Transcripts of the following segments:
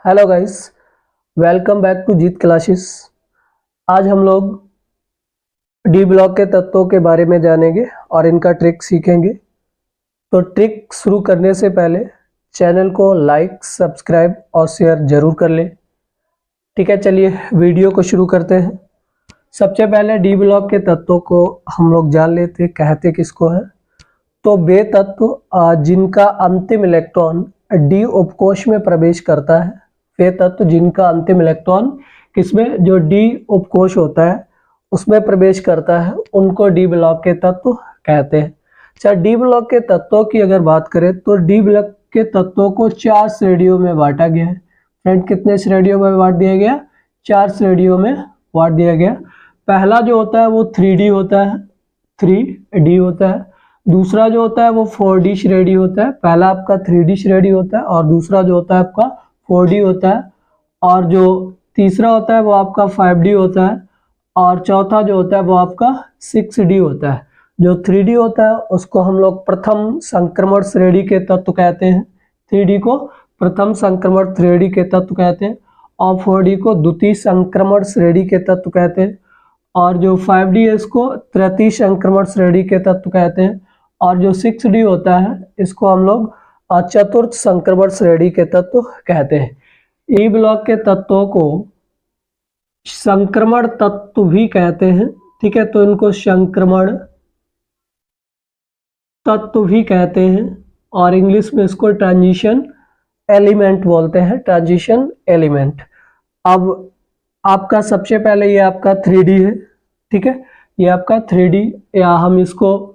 Hello guys, welcome back to Jeet classes. आज हम लोग डी ब्लॉक के तत्वों के बारे में जानेंगे और इनका ट्रिक सीखेंगे। तो ट्रिक शुरू करने से पहले चैनल को लाइक, सब्सक्राइब और शेयर जरूर कर लें। ठीक है, चलिए वीडियो को शुरू करते हैं। सबसे पहले डी ब्लॉक के तत्वों को हम लोग जान लेते, कहते किसको है। तो वे तत्व जिनका अंतिम इलेक्ट्रॉन डी उपकोष में प्रवेश करता है, वे तत्व जिनका अंतिम इलेक्ट्रॉन किसमें, जो डी उपकोष होता है उसमें प्रवेश करता है, उनको डी ब्लॉक के तत्व कहते हैं। अच्छा, डी ब्लॉक के तत्वों की अगर बात करें तो डी ब्लॉक के तत्वों को 4 श्रेणियों में बांटा गया है। फ्रेंड, कितने श्रेणियों में बांट दिया गया? 4 श्रेणियों में बांट दिया गया। पहला जो होता है वो 3D होता है, 3D होता है। दूसरा जो होता है वो 4D श्रेणी होता है। पहला आपका 3D श्रेणी होता है और दूसरा जो होता है आपका 4D होता है, और जो तीसरा होता है वो आपका 5D होता है, और चौथा जो होता है वो आपका 6D होता है। जो 3D होता है उसको हम लोग प्रथम संक्रमण श्रेणी के तत्व कहते हैं, 3D को प्रथम संक्रमण श्रेणी के तत्व कहते हैं, और 4D को द्वितीय संक्रमण श्रेणी के तत्व कहते हैं, और जो 5D है इसको तृतीय संक्रमण श्रेणी के तत्व कहते हैं, और जो 6D होता है इसको हम लोग चतुर्थ संक्रमण श्रेणी के तत्व कहते हैं। ई ब्लॉक के तत्वों को संक्रमण तत्व भी कहते हैं। ठीक है, तो इनको संक्रमण तत्व भी कहते हैं, और इंग्लिश में इसको ट्रांजिशन एलिमेंट बोलते हैं, ट्रांजिशन एलिमेंट। अब आपका सबसे पहले ये आपका 3D है। ठीक है, ये आपका 3D, या हम इसको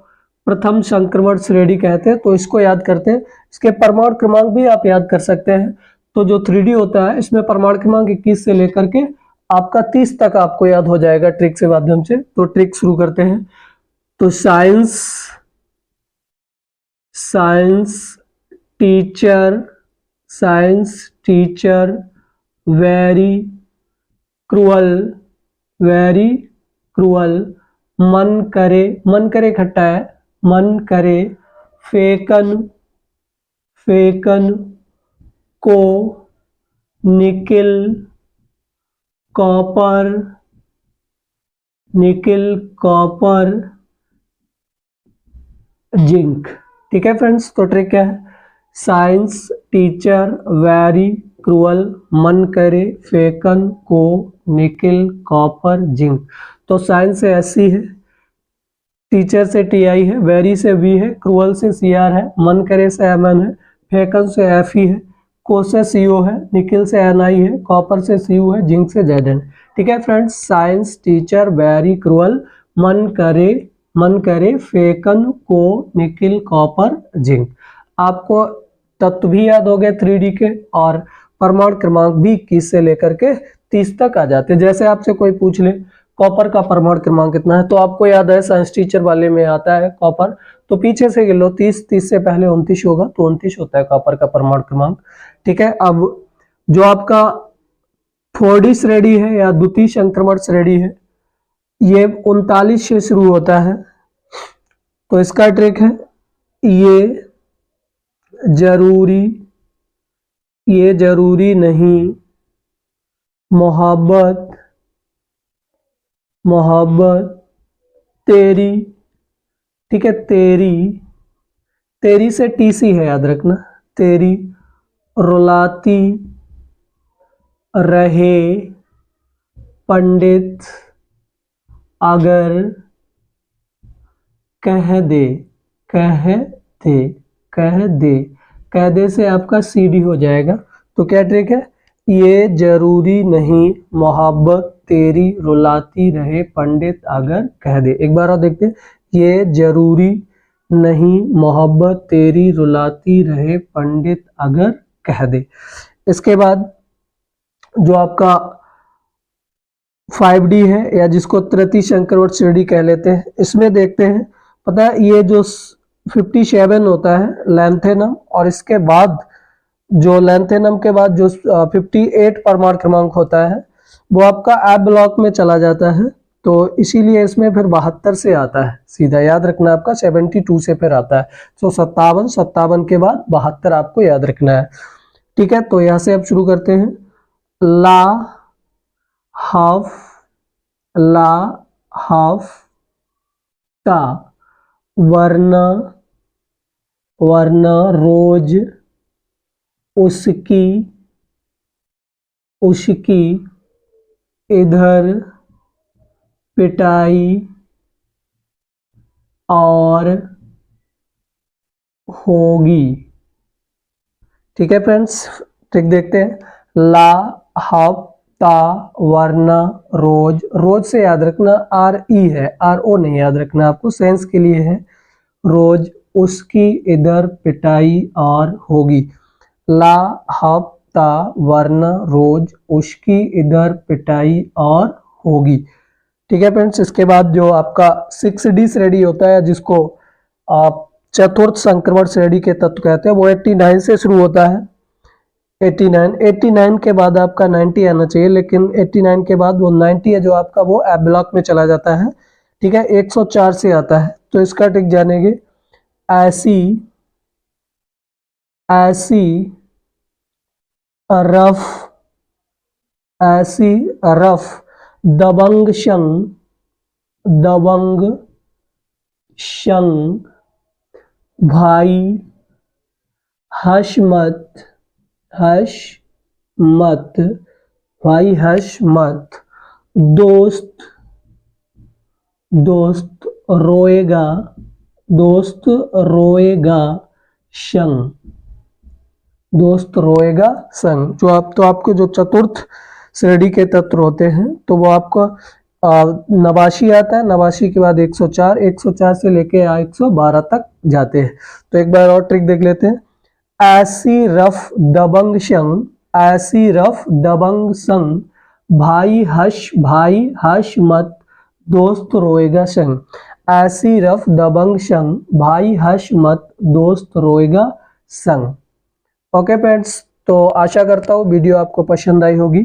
प्रथम संक्रमण श्रेणी कहते हैं। तो इसको याद करते हैं, इसके परमाणु क्रमांक भी आप याद कर सकते हैं। तो जो 3D होता है इसमें परमाणु क्रमांक 21 से लेकर के आपका 30 तक आपको याद हो जाएगा ट्रिक से माध्यम से। तो ट्रिक शुरू करते हैं। तो साइंस टीचर वेरी क्रूअल, मन करे खट्टा है, मन करे फेकन को निकिल कॉपर जिंक। ठीक है फ्रेंड्स, तो ट्रिक क्या है? साइंस टीचर वेरी क्रूअल, मन करे फेकन को निकिल कॉपर जिंक। तो साइंस से SC है, टीचर से TI है, वेरी से V है, क्रूअल से CR है, मन करे से MN है, फेकन से FE है, को से CO है, निकिल से NI है, कॉपर से CU है, जिंक से ZN। ठीक है friends, science teacher very cruel, मन करे फेकन को निकिल कॉपर जिंक। आपको तत्व भी याद हो गए 3D के, और परमाणु क्रमांक भी 21 से लेकर के 30 तक आ जाते हैं। जैसे आपसे कोई पूछ ले कॉपर का परमाणु क्रमांक कितना है, तो आपको याद है साइंस टीचर वाले में आता है कॉपर, तो पीछे से गिन लो 30 से पहले 29 होगा, तो 29 होता है कॉपर का परमाणु क्रमांक। ठीक है, अब जो आपका 4D श्रेणी है या द्वितीय संक्रमण श्रेणी है, ये 39 से शुरू होता है। तो इसका ट्रिक है, ये जरूरी नहीं मोहब्बत तेरी। ठीक है, तेरी से TC है, याद रखना, तेरी रुलाती रहे पंडित अगर कह दे से आपका CD हो जाएगा। तो क्या ट्रिक है? ये जरूरी नहीं मोहब्बत तेरी रुलाती रहे पंडित अगर कह दे। एक बार और देखते हैं, ये जरूरी नहीं मोहब्बत तेरी रुलाती रहे पंडित अगर कह दे। इसके बाद जो आपका 5D है, या जिसको तृतीय संक्रमण श्रेणी कह लेते हैं, इसमें देखते हैं, पता है ये जो 57 होता है लैंथेनम, और इसके बाद जो लैंथेनम के बाद जो 58 परमाणु क्रमांक होता है वो आपका F ब्लॉक में चला जाता है। तो इसीलिए इसमें फिर 72 से आता है, सीधा याद रखना आपका 72 से फिर आता है। तो 57 के बाद 72 आपको याद रखना है। ठीक है, तो यहां से अब शुरू करते हैं। ला हाफ, ला हाफ ता, वरना, वरना रोज, उसकी, उसकी, इधर पिटाई और होगी। ठीक है फ्रेंड्स, ट्रिक देखते हैं। ला हफ्ता वरना रोज, रोज से याद रखना आर ई है, आर ओ नहीं याद रखना, आपको सेंस के लिए है। रोज, उसकी, इधर पिटाई और होगी। ला हफ्ता वरना रोज, उसकी, इधर पिटाई और होगी। ठीक है फ्रेंड्स, इसके बाद जो आपका 6D श्रेणी होता है, जिसको आप चतुर्थ संक्रमण श्रेणी के तत्व कहते हैं, वो 89 से शुरू होता है। 89 के बाद आपका 90 आना चाहिए, लेकिन 89 के बाद वो 90 है जो आपका, वो ए ब्लॉक में चला जाता है। ठीक है, 104 से आता है। तो इसका ट्रिक जानेंगे। ऐसी, ऐसी रफ, ऐसी रफ, दबंग शंग, दबंग शंग, भाई हश मत, हश मत, भाई हश मत, दोस्त, दोस्त रोएगा, दोस्त रोएगा संग, दोस्त रोएगा संग। जो आप, तो आपको जो चतुर्थ श्रेणी के तत्व होते हैं, तो वो आपको नवाशी आता है। नवाशी के बाद 104, 104 से लेके 112 तक जाते हैं। तो एक बार और ट्रिक देख लेते हैं। ऐसी रफ दबंग संग, ऐसी रफ दबंग संग, भाई हश मत, दोस्त रोएगा संग। ऐसी रफ दबंग संग, भाई हश मत, दोस्त रोएगा संग। ओके फ्रेंड्स, तो आशा करता हूँ वीडियो आपको पसंद आई होगी।